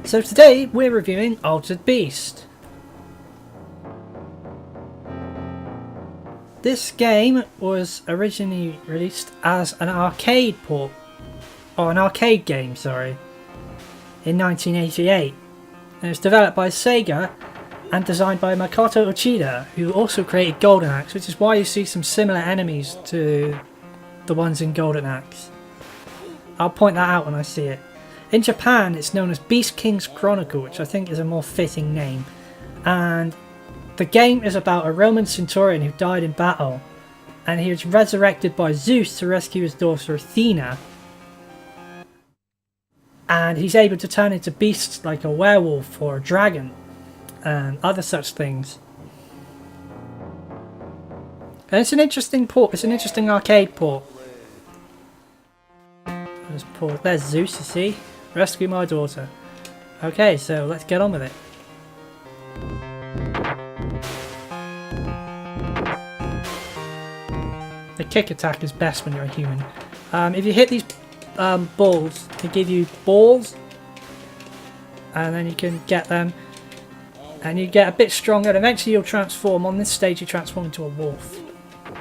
So today we're reviewing Altered Beast. This game was originally released as an arcade port, or an arcade game, sorry, in 1988. And it was developed by Sega and designed by Makoto Uchida, who also created Golden Axe, which is why you see some similar enemies to the ones in Golden Axe. I'll point that out when I see it. In Japan, it's known as Beast King's Chronicle, which I think is a more fitting name. And the game is about a Roman centurion who died in battle, and he was resurrected by Zeus to rescue his daughter Athena. And he's able to turn into beasts like a werewolf or a dragon, and other such things. And it's an interesting port, it's an interesting arcade port. There's Zeus, you see? Rescue my daughter. Okay, so let's get on with it. The kick attack is best when you're a human. If you hit these balls, they give you balls, and then you can get them, and you get a bit stronger, and eventually you'll transform. On this stage you transform into a wolf.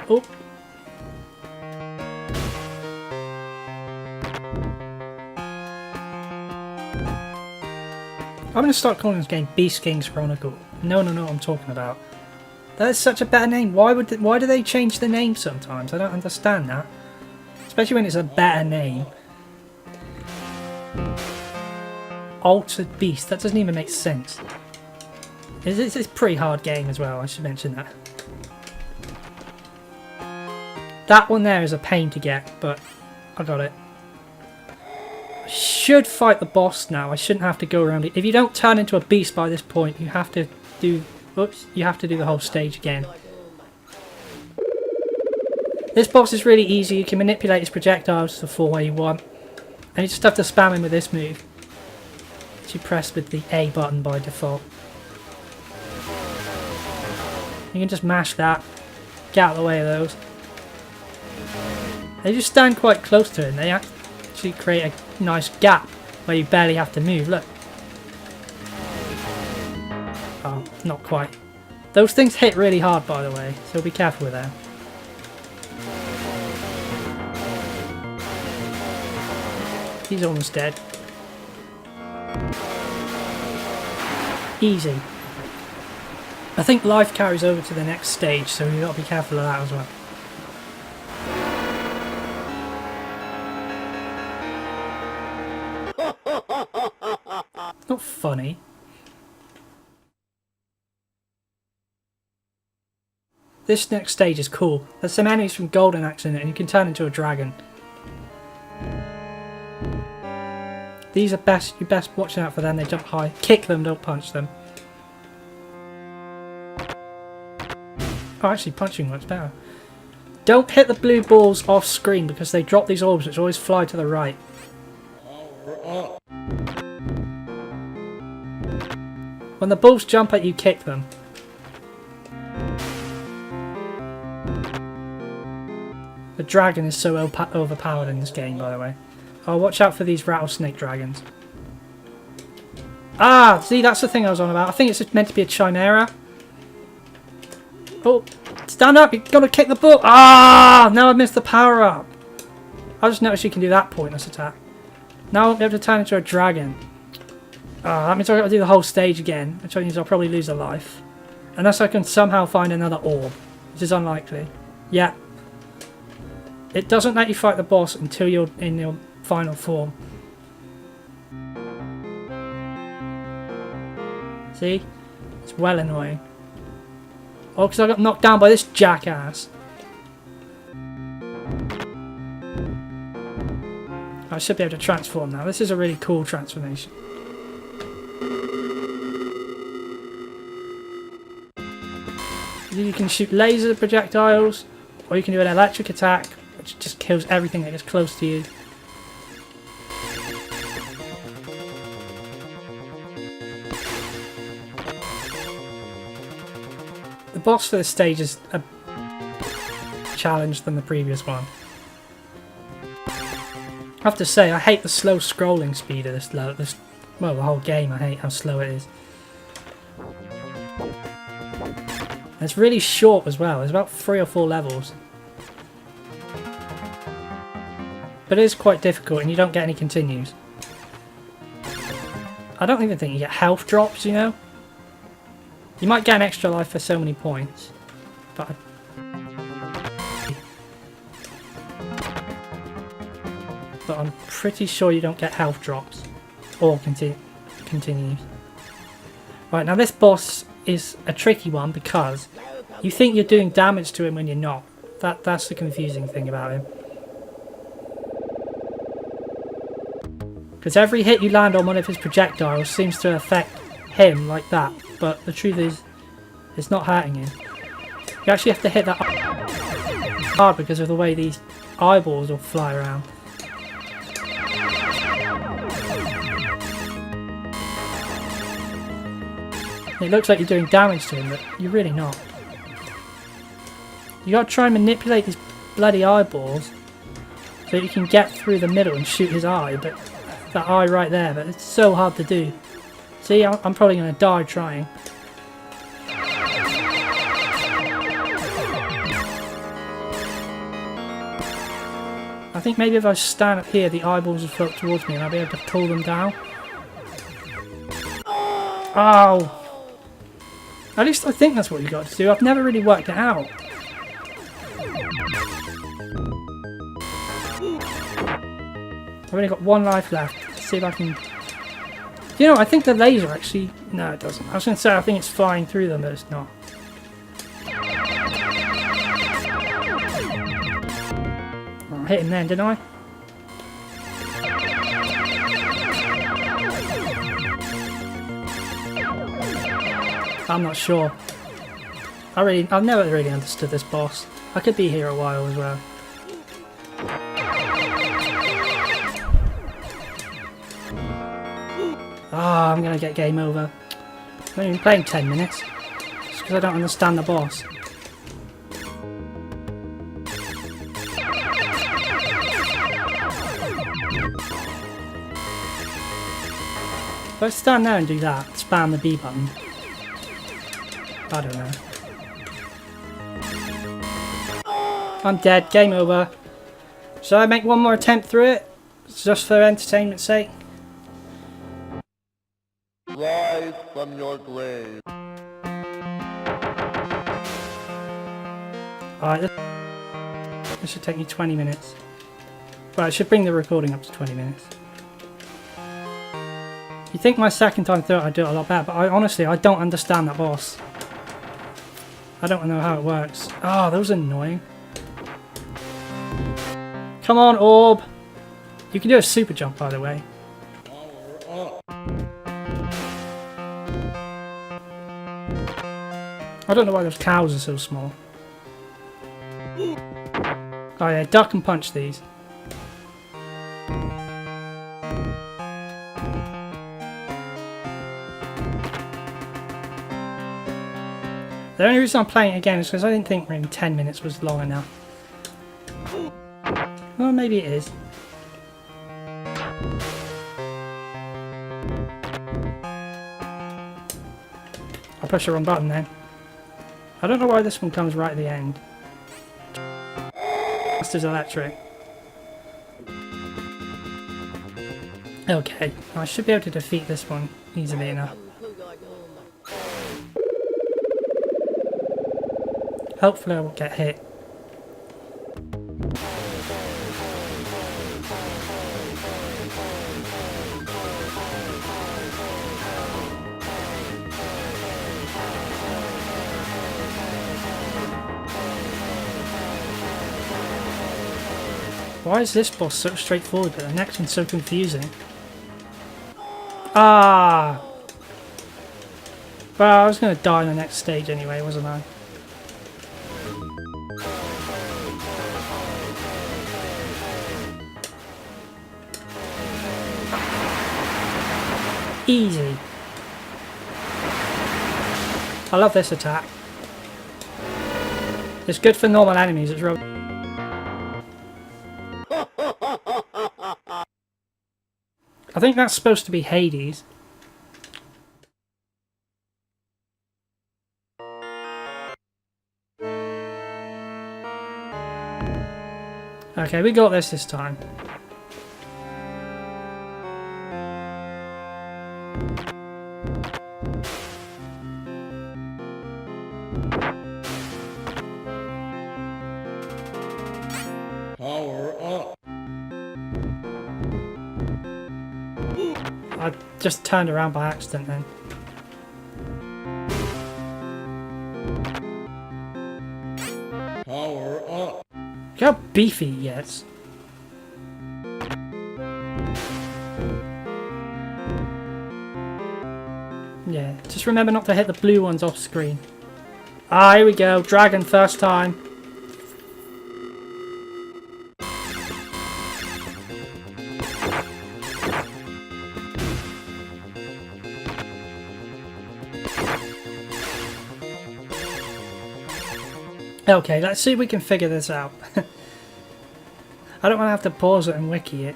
Oh. I'm going to start calling this game Beast King's Chronicle. No, what I'm talking about. That is such a better name. Why do they change the name sometimes? I don't understand that. Especially when it's a better name. Altered Beast. That doesn't even make sense. It's a pretty hard game as well, I should mention that. That one there is a pain to get, but I got it. I should fight the boss now. I shouldn't have to go around it. If you don't turn into a beast by this point, you have to do... Oops, you have to do the whole stage again. This boss is really easy. You can manipulate his projectiles to fall where you want. And you just have to spam him with this move, which you press with the A button by default. You can just mash that. Get out of the way of those. They just stand quite close to him. They actually create a nice gap where you barely have to move. Look. Oh, not quite. Those things hit really hard, by the way, so be careful with that. He's almost dead. Easy. I think life carries over to the next stage, so you've got to be careful of that as well. Not funny. This next stage is cool. There's some enemies from Golden Axe in it, and you can turn into a dragon. These are you're best watching out for them. They jump high. Kick them, don't punch them. Oh, actually punching works better. Don't hit the blue balls off screen because they drop these orbs which always fly to the right. When the balls jump at you, kick them. The dragon is so overpowered in this game, by the way. Oh, watch out for these rattlesnake dragons. Ah, see, that's the thing I was on about. I think it's just meant to be a chimera. Oh, stand up! You've got to kick the ball! Ah! Now I've missed the power up. I just noticed you can do that pointless attack. Now I'll be able to turn into a dragon. Ah, that means I've got to do the whole stage again, which means I'll probably lose a life. Unless I can somehow find another orb, which is unlikely. Yeah. It doesn't let you fight the boss until you're in your final form. See? It's well annoying. Oh, because I got knocked down by this jackass. I should be able to transform now. This is a really cool transformation. You can shoot laser projectiles, or you can do an electric attack, which just kills everything that gets close to you. The boss for this stage is a challenge than the previous one. I have to say, I hate the slow scrolling speed of this Well, the whole game, I hate how slow it is. And it's really short as well. It's about 3 or 4 levels. But it is quite difficult and you don't get any continues. I don't even think you get health drops, you know? You might get an extra life for so many points. But I'm pretty sure you don't get health drops. Or continues. Right, now this boss is a tricky one because you think you're doing damage to him when you're not. That's the confusing thing about him. Because every hit you land on one of his projectiles seems to affect him like that. But the truth is, it's not hurting him. You actually have to hit that hard because of the way these eyeballs will fly around. It looks like you're doing damage to him, but you're really not. You gotta try and manipulate these bloody eyeballs so you can get through the middle and shoot his eye, but that eye right there, but it's so hard to do. See, I'm probably gonna die trying. I think maybe if I stand up here, the eyeballs will float towards me and I'll be able to pull them down. Oh! At least I think that's what you got to do. I've never really worked it out. I've only got 1 life left. Let's see if I can... You know, I think the laser actually... No, it doesn't. I was going to say I think it's flying through them, but it's not. Oh, I hit him then, didn't I? I'm not sure. I've never really understood this boss. I could be here a while as well. Ah, I'm gonna get game over. I've only been playing 10 minutes. Just because I don't understand the boss. If I stand there and do that, spam the B button. I don't know. I'm dead. Game over. Shall I make one more attempt through it? Just for entertainment's sake? Rise from your grave. Alright, this should take me 20 minutes. Well, it should bring the recording up to 20 minutes. You think my second time through it I'd do it a lot better, but honestly, I don't understand that boss. I don't know how it works. Oh, that was annoying. Come on, orb! You can do a super jump, by the way. I don't know why those cows are so small. Oh yeah, duck and punch these. The only reason I'm playing it again is because I didn't think maybe 10 minutes was long enough. Well, maybe it is. I pushed the wrong button then. I don't know why this one comes right at the end. Master's electric. Okay, I should be able to defeat this one easily enough. Hopefully I won't get hit. Why is this boss so straightforward but the next one's so confusing? Ah! Well, I was going to die in the next stage anyway, wasn't I? Easy. I love this attack. It's good for normal enemies, it's real. I think that's supposed to be Hades. Okay, we got this time. Power up. I just turned around by accident then. Power up. Look how beefy he gets. Yeah, just remember not to hit the blue ones off screen. Ah, here we go. Dragon first time. Okay, let's see if we can figure this out. I don't want to have to pause it and wiki it.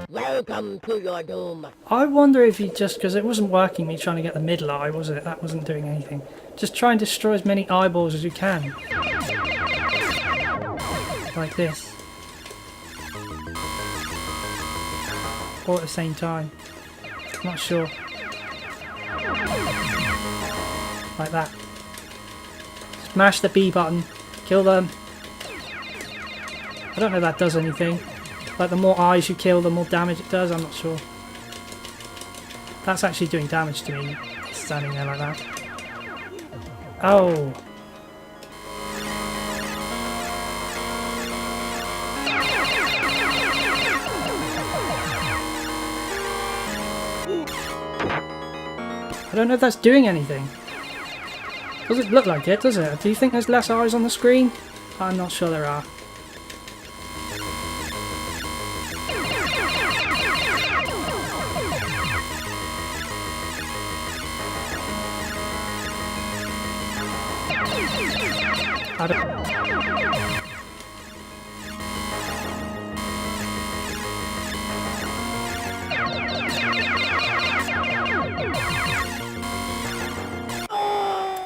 Welcome to your doom. I wonder if he just, because it wasn't working me trying to get the middle eye, was it? That wasn't doing anything. Just try and destroy as many eyeballs as you can. Like this. Or at the same time. Not sure. Like that. Smash the B button. Kill them. I don't know if that does anything. Like the more eyes you kill, the more damage it does. I'm not sure. That's actually doing damage to me. Standing there like that. Oh. I don't know if that's doing anything. Doesn't look like it, does it? Do you think there's less eyes on the screen? I'm not sure there are. I don't...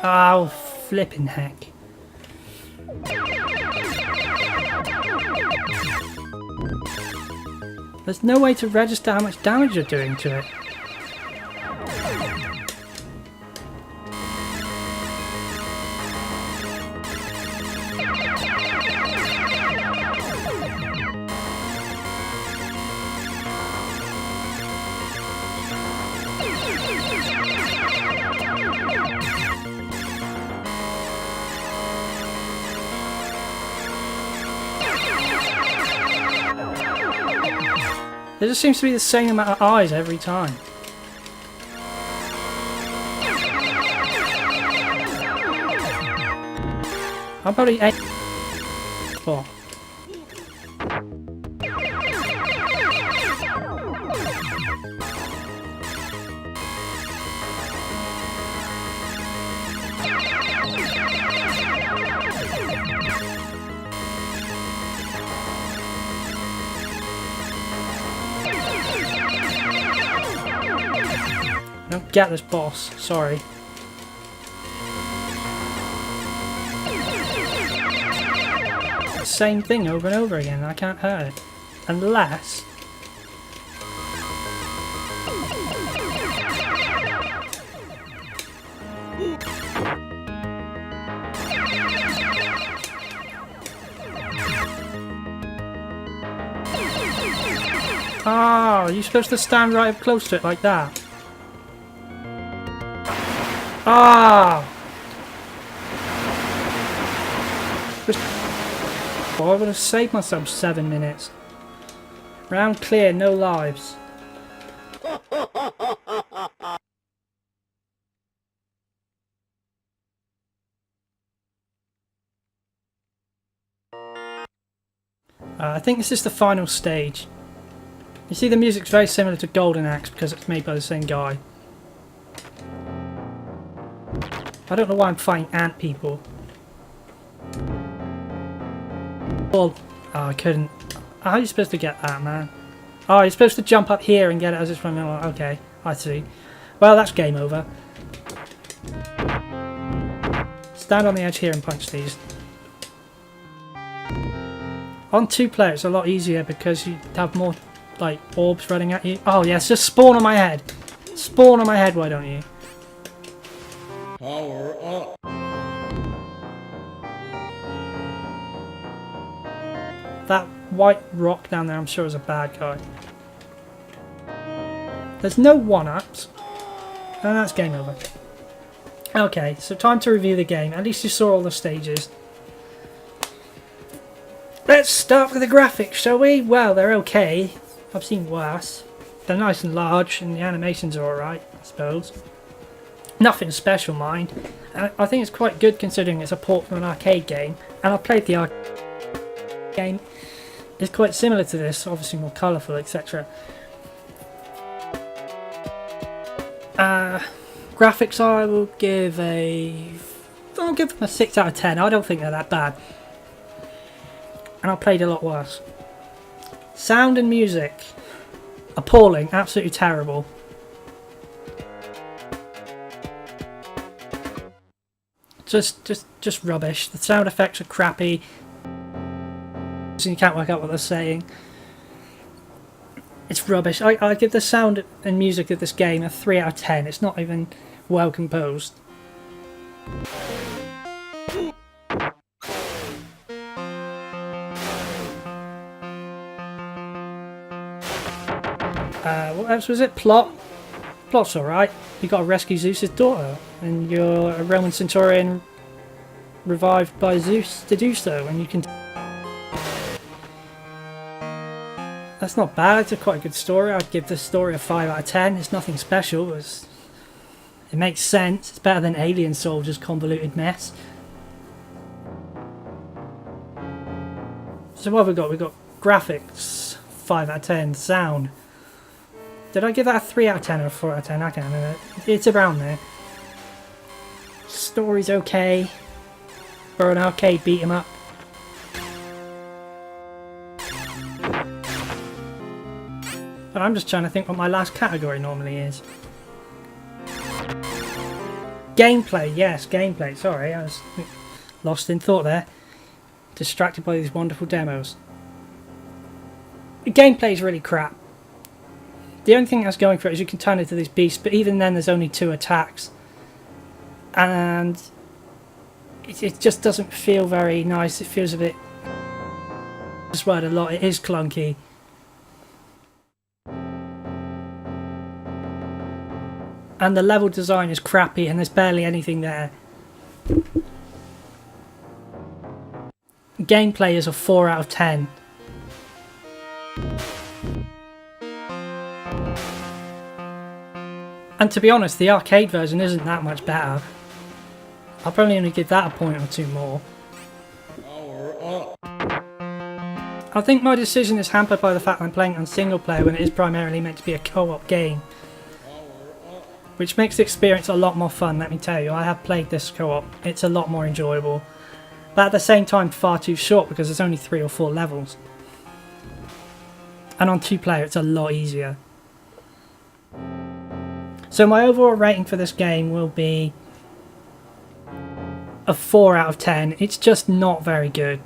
Oh, flipping heck. There's no way to register how much damage you're doing to it. There just seems to be the same amount of eyes every time. I'm probably 8. 4. I don't get this boss, sorry. Same thing over and over again, I can't hurt it. Unless... Oh, you're supposed to stand right up close to it like that. Ah! Oh, I would have saved myself 7 minutes. Round clear, no lives. I think this is the final stage. You see the music's very similar to Golden Axe because it's made by the same guy. I don't know why I'm fighting ant people. Well, oh, I couldn't. How are you supposed to get that, man? Oh, you're supposed to jump up here and get it as it's running. Oh, okay, I see. Well, that's game over. Stand on the edge here and punch these. On 2-player it's a lot easier because you have more like orbs running at you. Oh yes, just spawn on my head. Spawn on my head, why don't you? Power up. That white rock down there I'm sure is a bad guy. There's no 1-ups. And that's game over. Okay, so time to review the game. At least you saw all the stages. Let's start with the graphics, shall we? Well, they're okay. I've seen worse. They're nice and large, and the animations are alright, I suppose. Nothing special, mind. And I think it's quite good considering it's a port from an arcade game. And I played the arcade game. It's quite similar to this, obviously more colourful, etc. Graphics I will give I'll give them a 6 out of 10. I don't think they're that bad. And I played a lot worse. Sound and music. Appalling, absolutely terrible. Just rubbish. The sound effects are crappy. So you can't work out what they're saying. It's rubbish. I give the sound and music of this game a 3 out of 10. It's not even well composed. What else was it? Plot. Plot's alright. You got to rescue Zeus's daughter, and you're a Roman centurion revived by Zeus to do so, and you can. That's not bad. It's a quite a good story. I'd give this story a 5 out of 10. It's nothing special. It makes sense. It's better than Alien Soldier's convoluted mess. So what have we got? We've got graphics, 5 out of 10. Sound. Did I give that a 3 out of 10 or a 4 out of 10? I can't remember. It's around there. Story's okay. For an arcade beat 'em up. But I'm just trying to think what my last category normally is. Gameplay, yes, gameplay. Sorry, I was lost in thought there. Distracted by these wonderful demos. The gameplay is really crap. The only thing that's going for it is you can turn into these beasts, but even then there's only 2 attacks. And it just doesn't feel very nice. It feels a bit... This word a lot. It is clunky. And the level design is crappy and there's barely anything there. Gameplay is a 4 out of 10. And to be honest, the arcade version isn't that much better. I'll probably only give that a point or 2 more. I think my decision is hampered by the fact I'm playing on single player when it is primarily meant to be a co-op game. Which makes the experience a lot more fun, let me tell you. I have played this co-op. It's a lot more enjoyable. But at the same time far too short because there's only 3 or 4 levels. And on 2-player it's a lot easier. So my overall rating for this game will be a 4 out of 10. It's just not very good.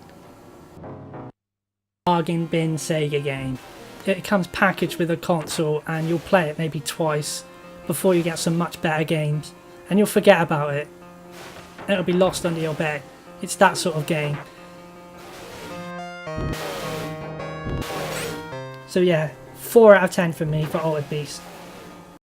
Bargain bin Sega game. It comes packaged with a console and you'll play it maybe twice before you get some much better games. And you'll forget about it. It'll be lost under your bed. It's that sort of game. So yeah, 4 out of 10 for me for Altered Beast.